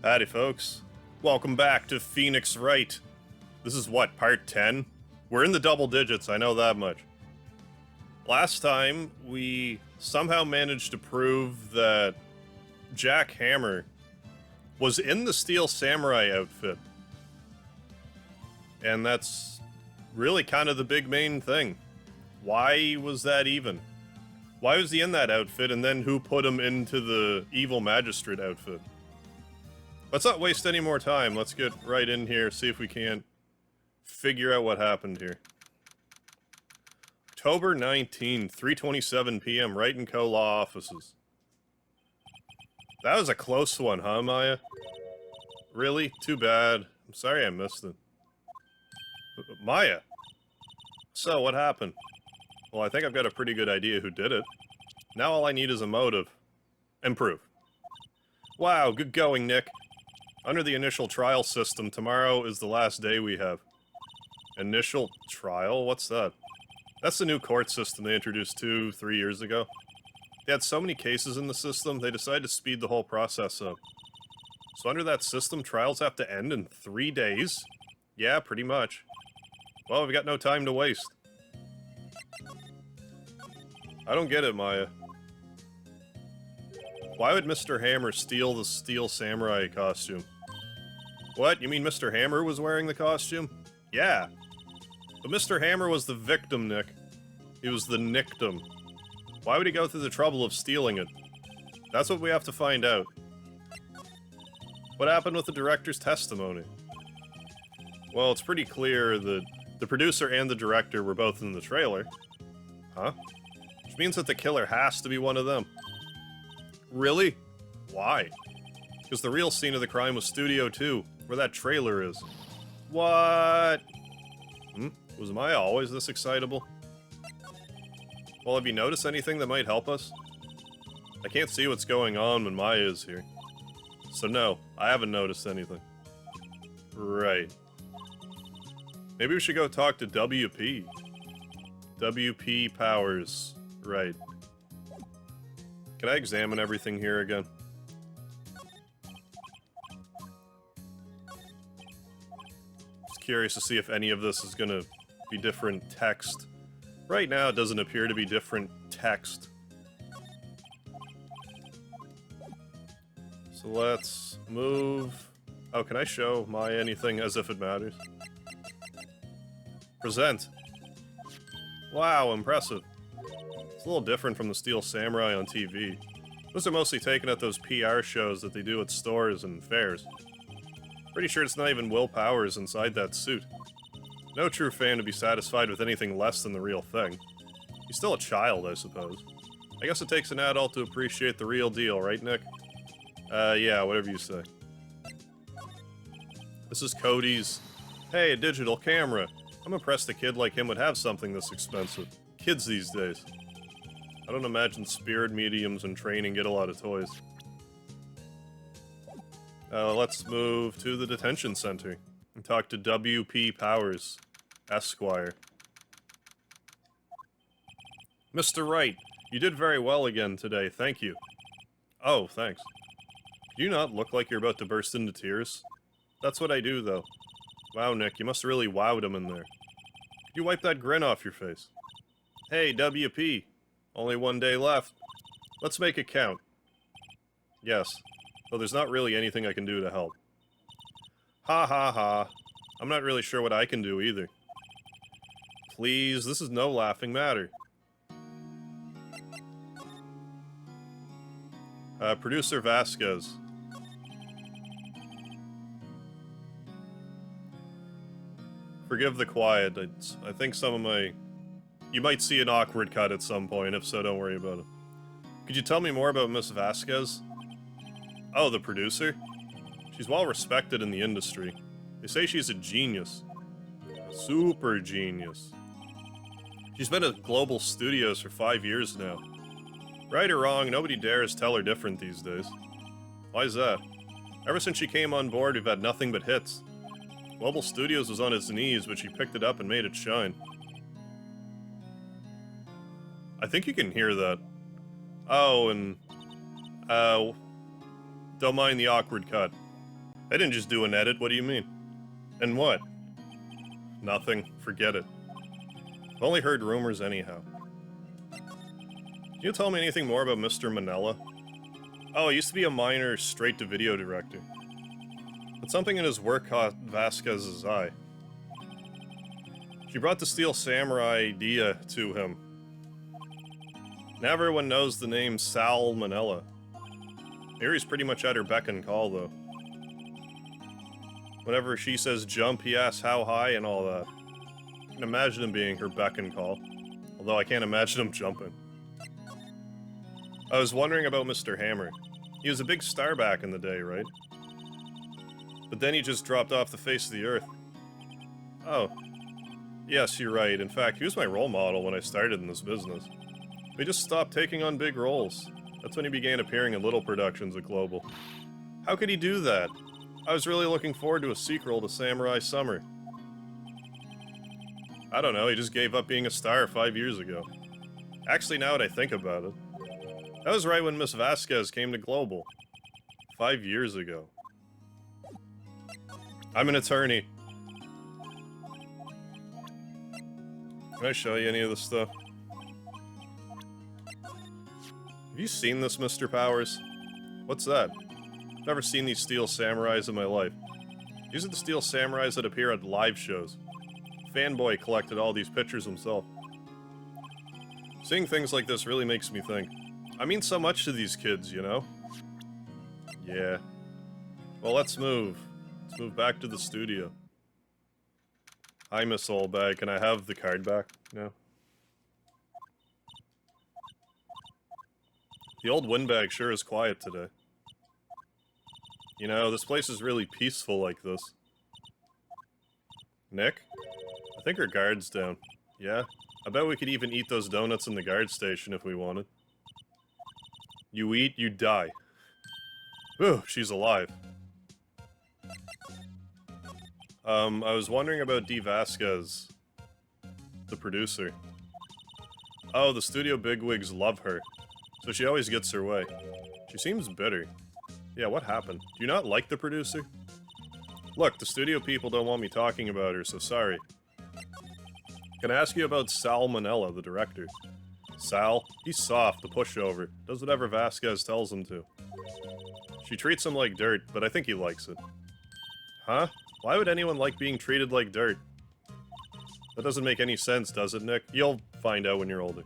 Howdy, folks. Welcome back to Phoenix Wright. This is what, part 10? We're in the double digits, I know that much. Last time, we somehow managed to prove that Jack Hammer was in the Steel Samurai outfit. And that's really kind of the big main thing. Why was that even? Why was he in that outfit, and then who put him into the Evil Magistrate outfit? Let's not waste any more time. Let's get right in here, see if we can't figure out what happened here. October 19, 3:27 p.m., Wright & Co. Law Offices. That was a close one, huh, Maya? Really? Too bad. I'm sorry I missed it. Maya! So, what happened? Well, I think I've got a pretty good idea who did it. Now all I need is a motive. And proof. Wow, good going, Nick. Under the initial trial system, tomorrow is the last day we have. Initial trial? What's that? That's the new court system they introduced 2-3 years ago. They had so many cases in the system, they decided to speed the whole process up. So under that system, trials have to end in 3 days? Yeah, pretty much. Well, we've got no time to waste. I don't get it, Maya. Why would Mr. Hammer steal the Steel Samurai costume? What? You mean Mr. Hammer was wearing the costume? Yeah. But Mr. Hammer was the victim, Nick. He was the nictum. Why would he go through the trouble of stealing it? That's what we have to find out. What happened with the director's testimony? Well, it's pretty clear that the producer and the director were both in the trailer. Huh? Which means that the killer has to be one of them. Really? Why? Because the real scene of the crime was Studio 2, where that trailer is. What? Was Maya always this excitable? Well, have you noticed anything that might help us? I can't see what's going on when Maya is here. So no, I haven't noticed anything. Right. Maybe we should go talk to WP. WP Powers. Right. Can I examine everything here again? Just curious to see if any of this is gonna be different text. Right now, it doesn't appear to be different text. So let's move... Oh, can I show Maya anything as if it matters? Present. Wow, impressive. It's a little different from the Steel Samurai on TV. Those are mostly taken at those PR shows that they do at stores and fairs. Pretty sure it's not even Will Powers inside that suit. No true fan would be satisfied with anything less than the real thing. He's still a child, I suppose. I guess it takes an adult to appreciate the real deal, right, Nick? Yeah, whatever you say. This is Cody's... Hey, a digital camera. I'm impressed a kid like him would have something this expensive. Kids these days. I don't imagine spirit mediums in training get a lot of toys. Let's move to the detention center and talk to WP Powers, Esquire. Mr. Wright, you did very well again today, thank you. Oh, thanks. Do you not look like you're about to burst into tears? That's what I do, though. Wow, Nick, you must really wowed him in there. Could you wipe that grin off your face? Hey, WP. Only 1 day left. Let's make it count. Yes, though there's not really anything I can do to help. Ha ha ha. I'm not really sure what I can do either. Please, this is no laughing matter. Producer Vasquez. Forgive the quiet. I think some of my... You might see an awkward cut at some point, if so, don't worry about it. Could you tell me more about Miss Vasquez? Oh, the producer? She's well respected in the industry. They say she's a genius. A super genius. She's been at Global Studios for 5 years now. Right or wrong, nobody dares tell her different these days. Why is that? Ever since she came on board, we've had nothing but hits. Global Studios was on its knees, but she picked it up and made it shine. I think you can hear that. Oh, and... don't mind the awkward cut. I didn't just do an edit, what do you mean? And what? Nothing. Forget it. I've only heard rumors anyhow. Can you tell me anything more about Mr. Manella? Oh, he used to be a minor straight-to-video director. But something in his work caught Vasquez's eye. She brought the Steel Samurai idea to him. Now everyone knows the name Sal Manella. Here he's pretty much at her beck and call, though. Whenever she says jump, he asks how high and all that. I can imagine him being her beck and call. Although I can't imagine him jumping. I was wondering about Mr. Hammer. He was a big star back in the day, right? But then he just dropped off the face of the earth. Oh. Yes, you're right. In fact, he was my role model when I started in this business. He just stopped taking on big roles. That's when he began appearing in little productions at Global. How could he do that? I was really looking forward to a sequel to Samurai Summer. I don't know, he just gave up being a star 5 years ago. Actually, now that I think about it, that was right when Miss Vasquez came to Global. 5 years ago. I'm an attorney. Can I show you any of this stuff? Have you seen this, Mr. Powers? What's that? I've never seen these Steel Samurais in my life. These are the Steel Samurais that appear at live shows. Fanboy collected all these pictures himself. Seeing things like this really makes me think. I mean so much to these kids, you know? Yeah. Well, let's move. Let's move back to the studio. Hi, Miss Oldbag. Can I have the card back? No. The old windbag sure is quiet today. You know, this place is really peaceful like this. Nick? I think our guard's down. Yeah? I bet we could even eat those donuts in the guard station if we wanted. You eat, you die. Ooh, she's alive. I was wondering about Dee Vasquez, the producer. Oh, the studio bigwigs love her, so she always gets her way. She seems bitter. Yeah, what happened? Do you not like the producer? Look, the studio people don't want me talking about her, so sorry. Can I ask you about Sal Manella, the director? Sal? He's soft, a pushover. Does whatever Vasquez tells him to. She treats him like dirt, but I think he likes it. Huh? Why would anyone like being treated like dirt? That doesn't make any sense, does it, Nick? You'll find out when you're older.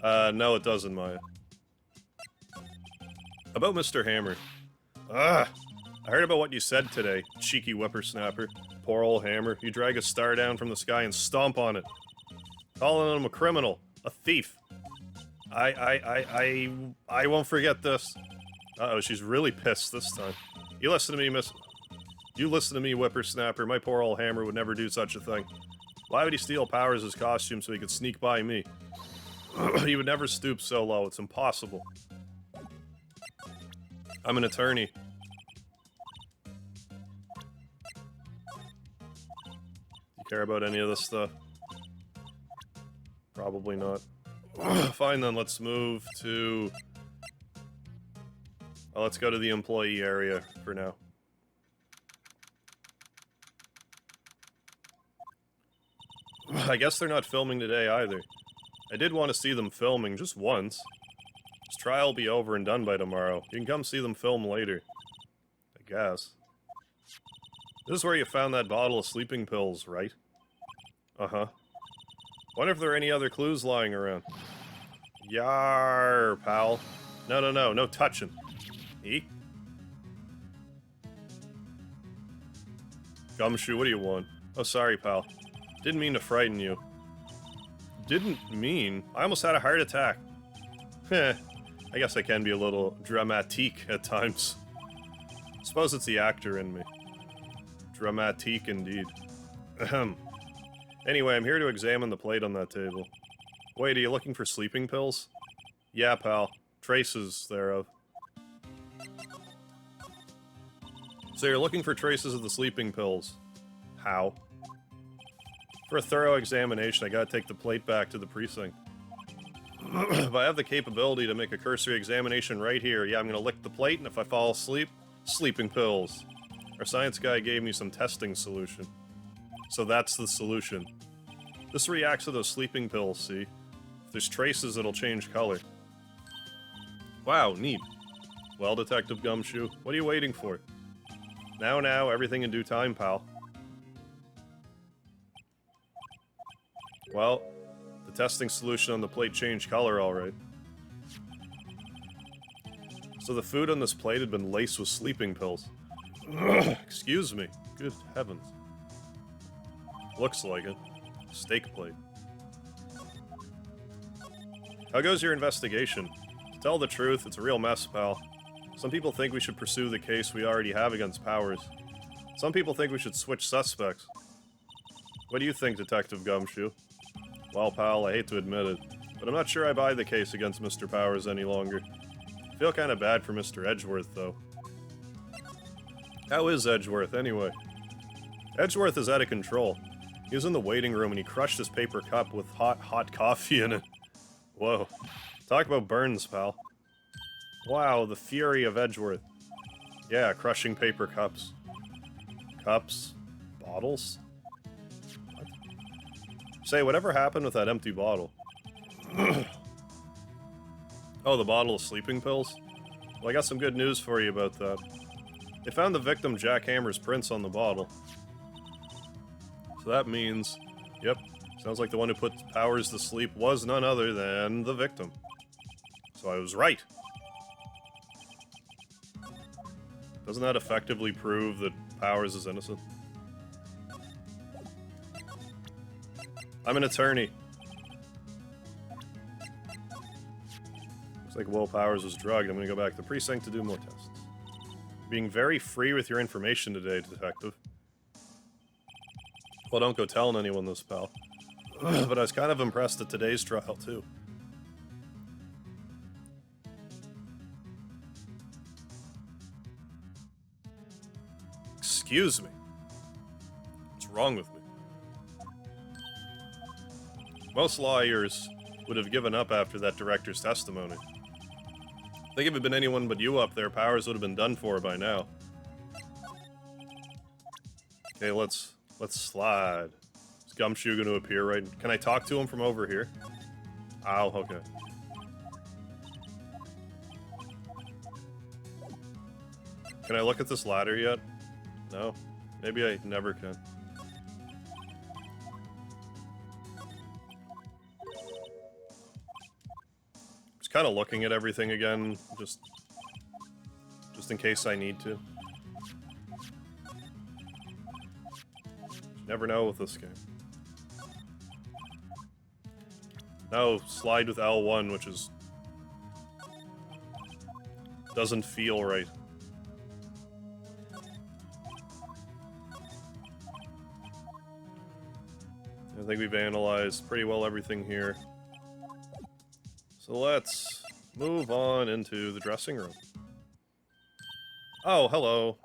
No it doesn't, Maya. About Mr. Hammer. I heard about what you said today, cheeky whippersnapper. Poor old Hammer. You drag a star down from the sky and stomp on it. Calling him a criminal. A thief. I won't forget this. Uh-oh, she's really pissed this time. You listen to me, miss... You listen to me, whippersnapper. My poor old Hammer would never do such a thing. Why would he steal Powers' costume so he could sneak by me? He would never stoop so low. It's impossible. I'm an attorney. You care about any of this stuff? Probably not. Fine then, let's move to... Oh, let's go to the employee area for now. I guess they're not filming today either. I did want to see them filming just once. This trial will be over and done by tomorrow. You can come see them film later. I guess. This is where you found that bottle of sleeping pills, right? Uh-huh. Wonder if there are any other clues lying around. Yar, pal. No touching. E? Gumshoe, what do you want? Oh, sorry, pal. Didn't mean to frighten you. Didn't mean? I almost had a heart attack. Heh. I guess I can be a little dramatique at times. Suppose it's the actor in me. Dramatique indeed. Ahem. Anyway, I'm here to examine the plate on that table. Wait, are you looking for sleeping pills? Yeah, pal. Traces thereof. So you're looking for traces of the sleeping pills. How? For a thorough examination, I gotta take the plate back to the precinct. If I have the capability to make a cursory examination right here, yeah, I'm gonna lick the plate, and if I fall asleep, sleeping pills. Our science guy gave me some testing solution. So that's the solution. This reacts to those sleeping pills, see? If there's traces, it'll change color. Wow, neat. Well, Detective Gumshoe, what are you waiting for? Now, everything in due time, pal. Well, the testing solution on the plate changed color, alright. So the food on this plate had been laced with sleeping pills. Excuse me. Good heavens. Looks like it. Steak plate. How goes your investigation? To tell the truth, it's a real mess, pal. Some people think we should pursue the case we already have against Powers. Some people think we should switch suspects. What do you think, Detective Gumshoe? Well, pal, I hate to admit it, but I'm not sure I buy the case against Mr. Powers any longer. I feel kinda bad for Mr. Edgeworth, though. How is Edgeworth, anyway? Edgeworth is out of control. He was in the waiting room and he crushed his paper cup with hot coffee in it. Whoa. Talk about burns, pal. Wow, the fury of Edgeworth. Yeah, crushing paper cups. Cups? Bottles? What? Say, whatever happened with that empty bottle? Oh, the bottle of sleeping pills? Well, I got some good news for you about that. They found the victim Jack Hammer's prints on the bottle. So that means, yep, sounds like the one who put Powers to sleep was none other than the victim. So I was right. Doesn't that effectively prove that Powers is innocent? I'm an attorney. Looks like Will Powers was drugged. I'm gonna go back to the precinct to do more tests. Being very free with your information today, Detective. Well, don't go telling anyone this, pal. But I was kind of impressed at today's trial, too. Excuse me. What's wrong with me? Most lawyers would have given up after that director's testimony. I think if it had been anyone but you up there, Powers would have been done for by now. Okay, let's slide. Is Gumshoe going to appear right? Can I talk to him from over here? Ow, okay. Can I look at this ladder yet? No? Maybe I never can. Just kind of looking at everything again, just in case I need to. Never know with this game. No, slide with L1, which is... doesn't feel right. I think we've analyzed pretty well everything here. So let's move on into the dressing room. Oh, hello.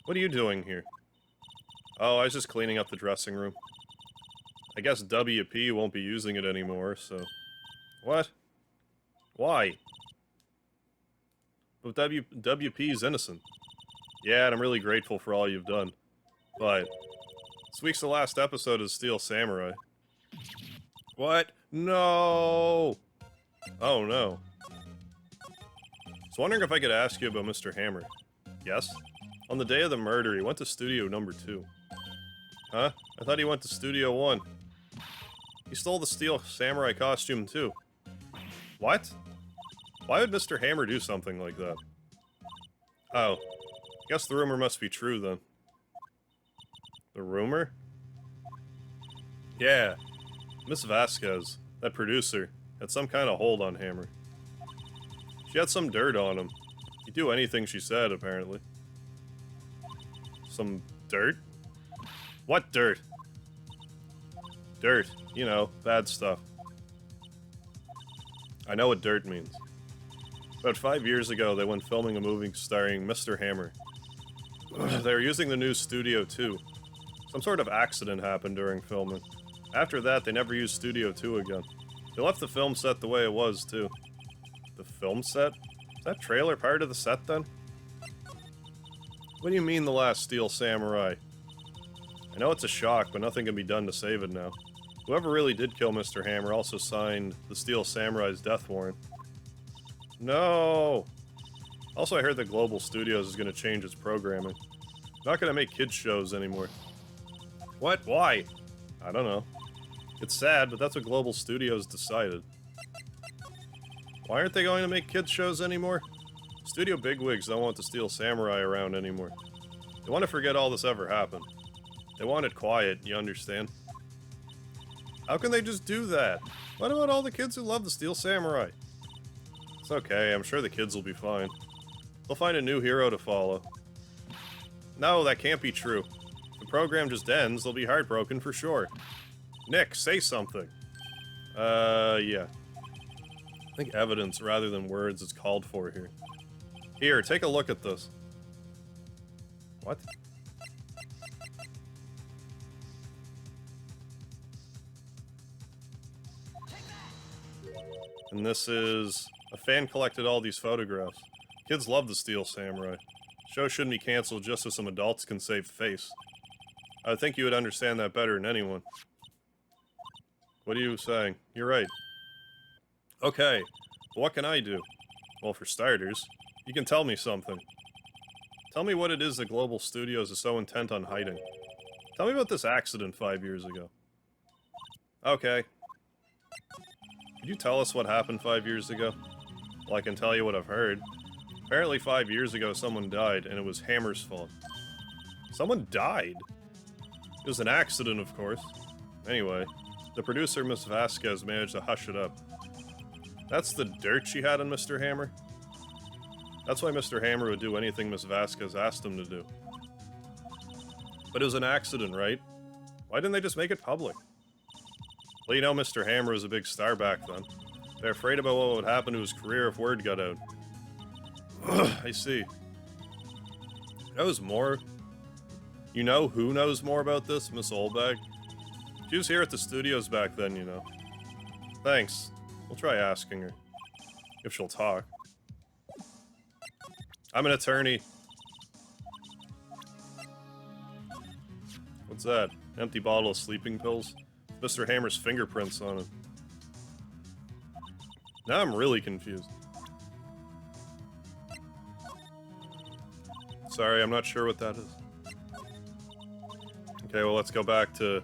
What are you doing here? Oh, I was just cleaning up the dressing room. I guess WP won't be using it anymore, so... What? Why? But WP's innocent. Yeah, and I'm really grateful for all you've done. But... this week's the last episode of Steel Samurai. What? No! Oh, no. I was wondering if I could ask you about Mr. Hammer. Yes? On the day of the murder, he went to Studio Number 2. Huh? I thought he went to Studio 1. He stole the Steel Samurai costume, too. What? Why would Mr. Hammer do something like that? Oh. I guess the rumor must be true, then. The rumor? Yeah. Miss Vasquez, that producer, had some kind of hold on Hammer. She had some dirt on him. He'd do anything she said, apparently. Some dirt? What dirt? Dirt. You know, bad stuff. I know what dirt means. About 5 years ago, they went filming a movie starring Mr. Hammer. They were using the new Studio 2. Some sort of accident happened during filming. After that, they never used Studio 2 again. They left the film set the way it was, too. The film set? Is that trailer part of the set, then? What do you mean the last Steel Samurai? I know it's a shock, but nothing can be done to save it now. Whoever really did kill Mr. Hammer also signed the Steel Samurai's death warrant. No! Also, I heard that Global Studios is going to change its programming. Not going to make kids shows anymore. What? Why? I don't know. It's sad, but that's what Global Studios decided. Why aren't they going to make kids shows anymore? Studio bigwigs don't want the Steel Samurai around anymore. They want to forget all this ever happened. They want it quiet, you understand? How can they just do that? What about all the kids who love the Steel Samurai? It's okay, I'm sure the kids will be fine. They'll find a new hero to follow. No, that can't be true. If the program just ends, they'll be heartbroken for sure. Nick, say something. Yeah. I think evidence rather than words is called for here. Here, take a look at this. What? And this is... a fan collected all these photographs. Kids love the Steel Samurai. Show shouldn't be cancelled just so some adults can save face. I think you would understand that better than anyone. What are you saying? You're right. Okay, but what can I do? Well, for starters, you can tell me something. Tell me what it is that Global Studios is so intent on hiding. Tell me about this accident 5 years ago. Okay. Could you tell us what happened 5 years ago? Well, I can tell you what I've heard. Apparently 5 years ago someone died, and it was Hammer's fault. Someone died? It was an accident, of course. Anyway, the producer, Miss Vasquez, managed to hush it up. That's the dirt she had on Mr. Hammer? That's why Mr. Hammer would do anything Miss Vasquez asked him to do. But it was an accident, right? Why didn't they just make it public? Well, you know Mr. Hammer was a big star back then. They're afraid about what would happen to his career if word got out. I see. Knows more? You know who knows more about this? Miss Oldbag? She was here at the studios back then, you know. Thanks. We'll try asking her. If she'll talk. I'm an attorney. What's that? Empty bottle of sleeping pills? Mr. Hammer's fingerprints on it. Now I'm really confused. Sorry, I'm not sure what that is. Okay, well, let's go back to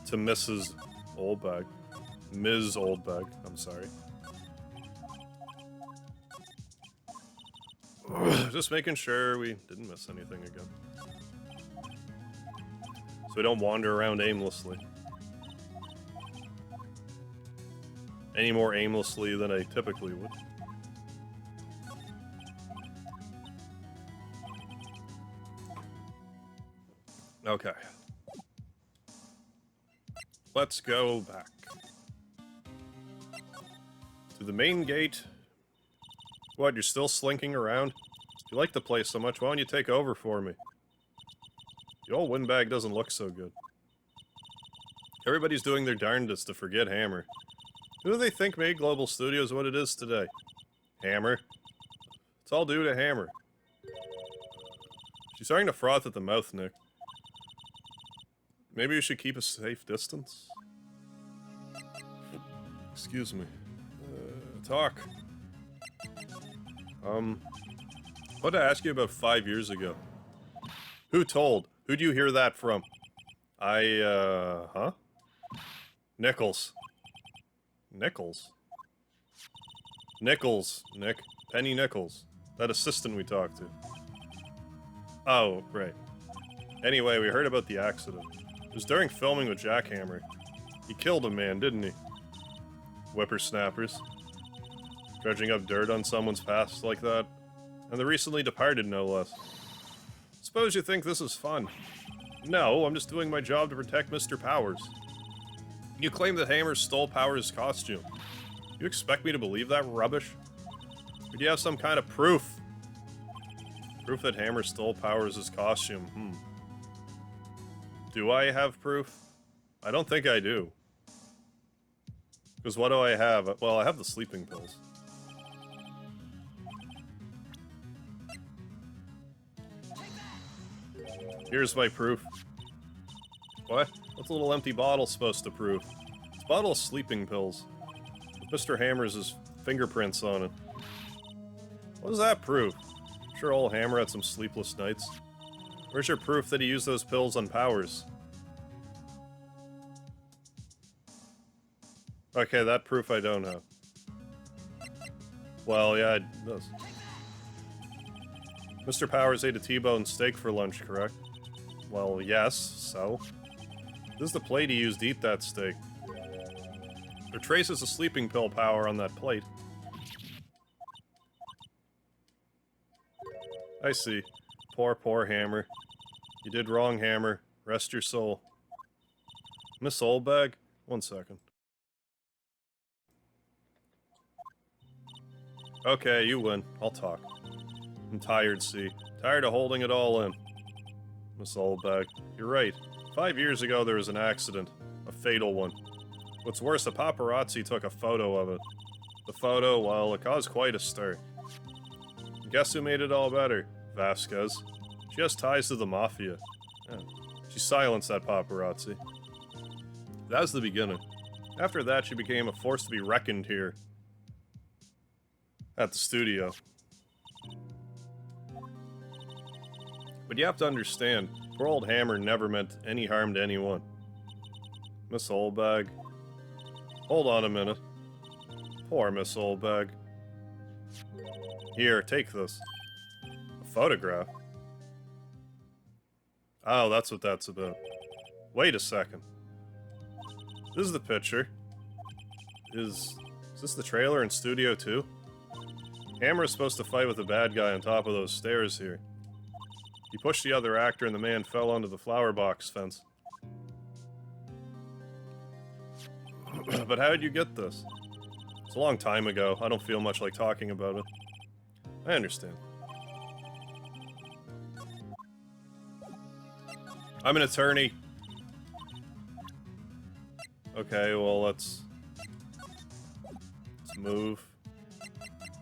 Mrs. Oldbag. Ms. Oldbag, I'm sorry. Just making sure we didn't miss anything again. So we don't wander around aimlessly. Any more aimlessly than I typically would. Okay. Let's go back. To the main gate. What, you're still slinking around? You like the place so much, why don't you take over for me? The old windbag doesn't look so good. Everybody's doing their darndest to forget Hammer. Who do they think made Global Studios what it is today? Hammer. It's all due to Hammer. She's starting to froth at the mouth, Nick. Maybe you should keep a safe distance? Excuse me. Talk. What did I ask you about 5 years ago? Who told? Who'd you hear that from? Huh? Nichols. Nichols? Nichols, Nick. Penny Nichols. That assistant we talked to. Oh, right. Anyway, we heard about the accident. It was during filming with Jackhammer. He killed a man, didn't he? Whippersnappers. Dredging up dirt on someone's past like that. And the recently departed, no less. Suppose you think this is fun. No, I'm just doing my job to protect Mr. Powers. You claim that Hammer stole Powers' costume. You expect me to believe that rubbish? Or do you have some kind of proof? Proof that Hammer stole Powers' costume, Do I have proof? I don't think I do. Because what do I have? Well, I have the sleeping pills. Here's my proof. What? What's a little empty bottle supposed to prove? It's a bottle of sleeping pills. With Mr. Hammer's fingerprints on it. What does that prove? I'm sure old Hammer had some sleepless nights. Where's your proof that he used those pills on Powers? Okay, that proof I don't have. Well, yeah, it does. Mr. Powers ate a T-bone steak for lunch, correct? Well, yes, so? This is the plate he used to eat that steak. There are traces of sleeping pill power on that plate. I see. Poor, poor Hammer. You did wrong, Hammer. Rest your soul. Miss Oldbag? 1 second. Okay, you win. I'll talk. I'm tired, see. Tired of holding it all in. Miss Oldbag, you're right. 5 years ago there was an accident. A fatal one. What's worse, a paparazzi took a photo of it. The photo, well, it caused quite a stir. Guess who made it all better? Vasquez. She has ties to the Mafia. Yeah. She silenced that paparazzi. That was the beginning. After that, she became a force to be reckoned here. At the studio. But you have to understand, poor old Hammer never meant any harm to anyone. Miss Oldbag. Hold on a minute. Poor Miss Oldbag. Here, take this. A photograph? Oh, that's what that's about. Wait a second. This is the picture. Is this the trailer in Studio 2? Hammer is supposed to fight with the bad guy on top of those stairs here. He pushed the other actor and the man fell onto the flower box fence. But how did you get this? It's a long time ago. I don't feel much like talking about it. I understand. I'm an attorney. Okay, well, let's move.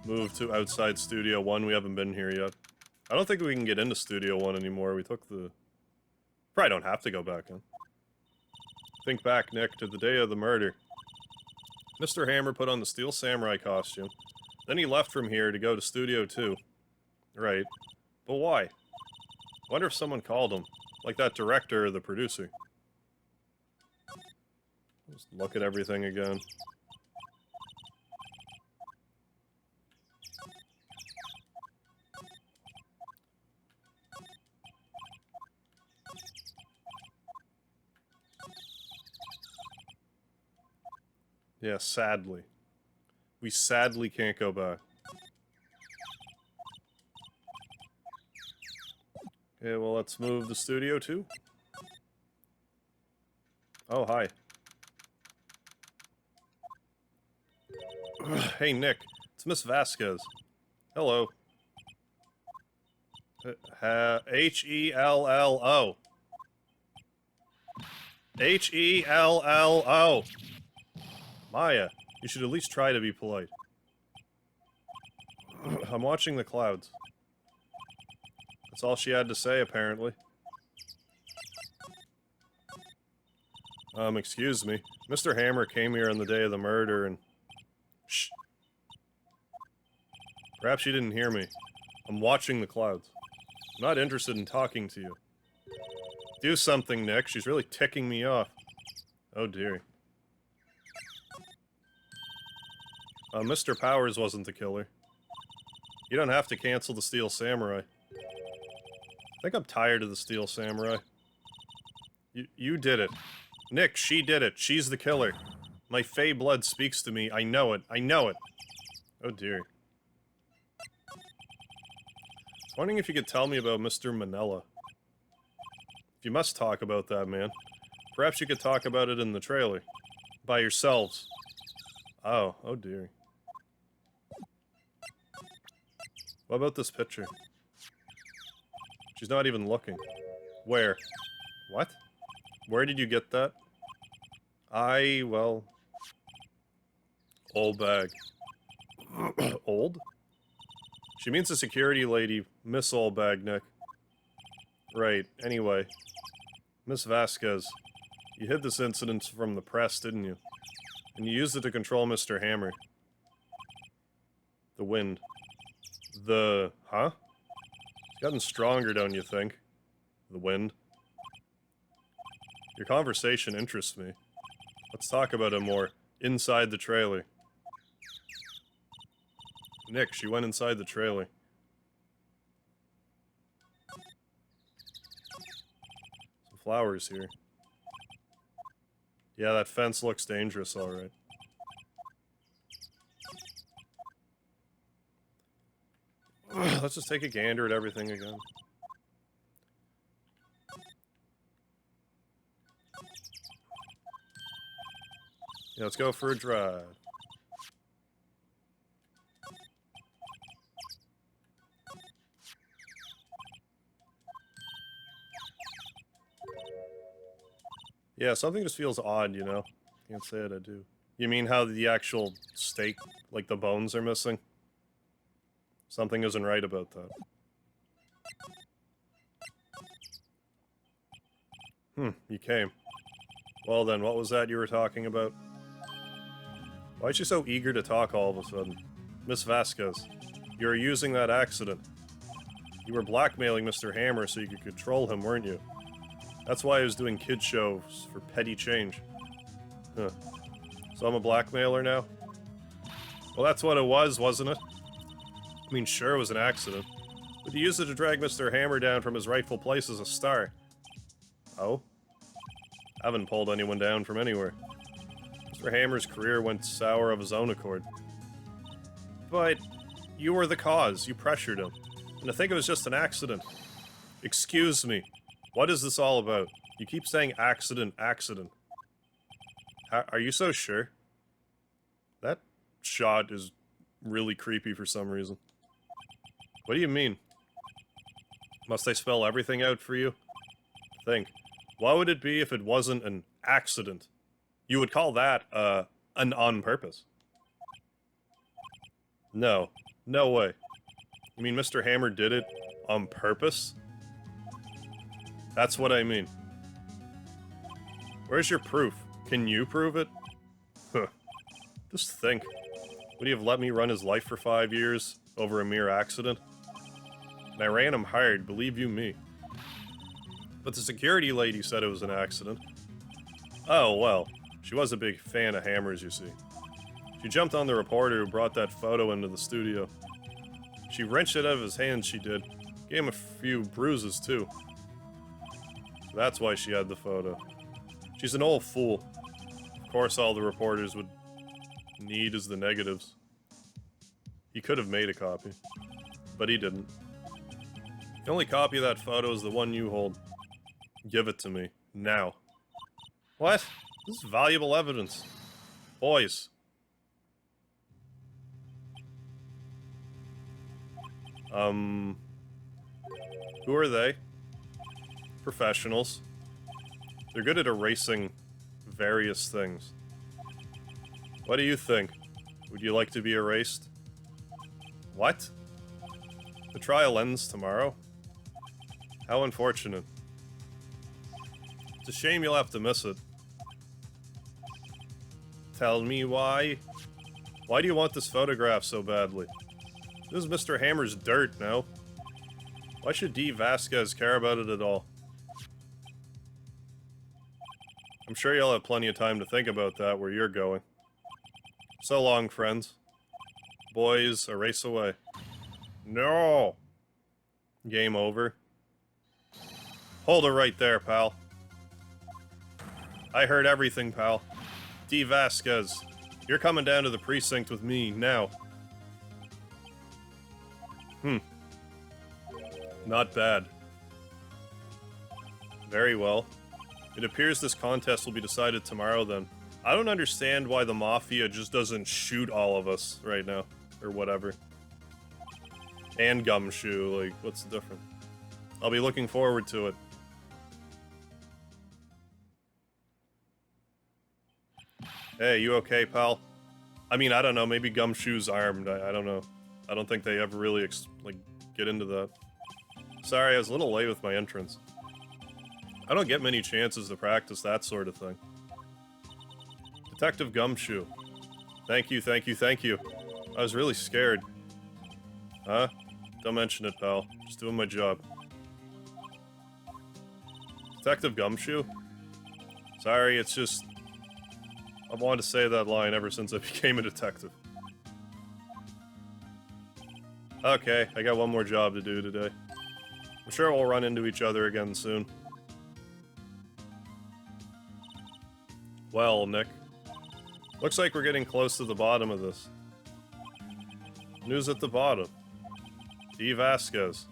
Move to outside Studio 1. We haven't been here yet. I don't think we can get into Studio 1 anymore. We took the... Probably don't have to go back in. Think back, Nick, to the day of the murder. Mr. Hammer put on the Steel Samurai costume. Then he left from here to go to Studio 2. Right. But why? Wonder if someone called him. Like that director or the producer. Just look at everything again. Yeah, sadly. We sadly can't go back. Okay, well, let's move the Studio 2. Oh, hi. Hey, Nick. It's Miss Vasquez. Hello. H-E-L-L-O. H-E-L-L-O. Maya, you should at least try to be polite. I'm watching the clouds. That's all she had to say, apparently. Excuse me. Mr. Hammer came here on the day of the murder and... Shh. Perhaps you didn't hear me. I'm watching the clouds. I'm not interested in talking to you. Do something, Nick. She's really ticking me off. Oh, dear. Mr. Powers wasn't the killer. You don't have to cancel the Steel Samurai. I think I'm tired of the Steel Samurai. You did it. Nick, she did it. She's the killer. My fey blood speaks to me. I know it. I know it. Oh dear. Wondering if you could tell me about Mr. Manella. If you must talk about that, man. Perhaps you could talk about it in the trailer. By yourselves. Oh dear. What about this picture? She's not even looking. Where? What? Where did you get that? Well... Old bag. Old? She means the security lady, Miss Oldbag, Nick. Right, anyway. Miss Vasquez, you hid this incident from the press, didn't you? And you used it to control Mr. Hammer. The wind. Huh? It's gotten stronger, don't you think? The wind. Your conversation interests me. Let's talk about it more. Inside the trailer. Nick, she went inside the trailer. Some flowers here. Yeah, that fence looks dangerous, alright. Let's just take a gander at everything again. Yeah, let's go for a drive. Yeah, something just feels odd, you know? Can't say it, I do. You mean how the actual steak, like the bones are missing? Something isn't right about that. You came. Well then, what was that you were talking about? Why is she so eager to talk all of a sudden? Miss Vasquez, you were using that accident. You were blackmailing Mr. Hammer so you could control him, weren't you? That's why I was doing kid shows for petty change. Huh. So I'm a blackmailer now? Well, that's what it was, wasn't it? I mean, sure, it was an accident. But you used it to drag Mr. Hammer down from his rightful place as a star. Oh? I haven't pulled anyone down from anywhere. Mr. Hammer's career went sour of his own accord. But you were the cause. You pressured him. And I think it was just an accident. Excuse me. What is this all about? You keep saying accident, accident. Are you so sure? That shot is really creepy for some reason. What do you mean? Must I spell everything out for you? Think. What would it be if it wasn't an accident? You would call that, an on purpose. No. No way. You mean Mr. Hammer did it on purpose? That's what I mean. Where's your proof? Can you prove it? Huh. Just think. Would he have let me run his life for 5 years over a mere accident? And I ran him hard, believe you me. But the security lady said it was an accident. Oh, well. She was a big fan of Hammers, you see. She jumped on the reporter who brought that photo into the studio. She wrenched it out of his hands, she did. Gave him a few bruises, too. That's why she had the photo. She's an old fool. Of course all the reporters would need is the negatives. He could have made a copy. But he didn't. The only copy of that photo is the one you hold. Give it to me. Now. What? This is valuable evidence. Boys. Who are they? Professionals. They're good at erasing various things. What do you think? Would you like to be erased? What? The trial ends tomorrow? How unfortunate. It's a shame you'll have to miss it. Tell me why? Why do you want this photograph so badly? This is Mr. Hammer's dirt, no? Why should D. Vasquez care about it at all? I'm sure you'll have plenty of time to think about that where you're going. So long, friends. Boys, erase away. No! Game over. Hold it right there, pal. I heard everything, pal. D. Vasquez, you're coming down to the precinct with me, now. Not bad. Very well. It appears this contest will be decided tomorrow, then. I don't understand why the Mafia just doesn't shoot all of us right now. Or whatever. And Gumshoe, like, what's the difference? I'll be looking forward to it. Hey, you okay, pal? I mean, I don't know, maybe Gumshoe's armed, I don't know. I don't think they ever really, like, get into that. Sorry, I was a little late with my entrance. I don't get many chances to practice that sort of thing. Detective Gumshoe. Thank you, thank you, thank you. I was really scared. Huh? Don't mention it, pal. Just doing my job. Detective Gumshoe? Sorry, it's just... I've wanted to say that line ever since I became a detective. Okay, I got one more job to do today. I'm sure we'll run into each other again soon. Well, Nick. Looks like we're getting close to the bottom of this. News at the bottom. D. Vasquez.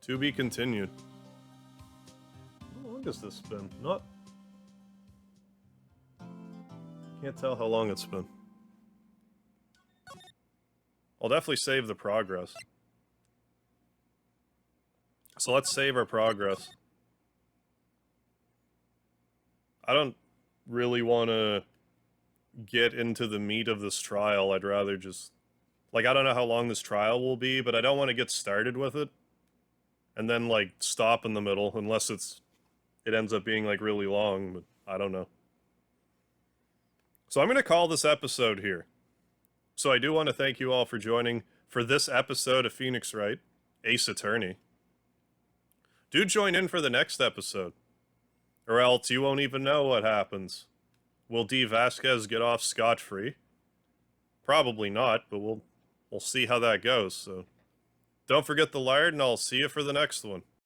To be continued. How long has this been? Not... Can't tell how long it's been. I'll definitely save the progress. So let's save our progress. I don't really want to get into the meat of this trial. I'd rather just... Like, I don't know how long this trial will be, but I don't want to get started with it. And then, like, stop in the middle, unless it ends up being, like, really long, but I don't know. So I'm going to call this episode here. So I do want to thank you all for joining for this episode of Phoenix Wright Ace Attorney. Do join in for the next episode, or else you won't even know what happens. Will D. Vasquez get off scot-free? Probably not, but we'll see how that goes. So don't forget the lard, and I'll see you for the next one.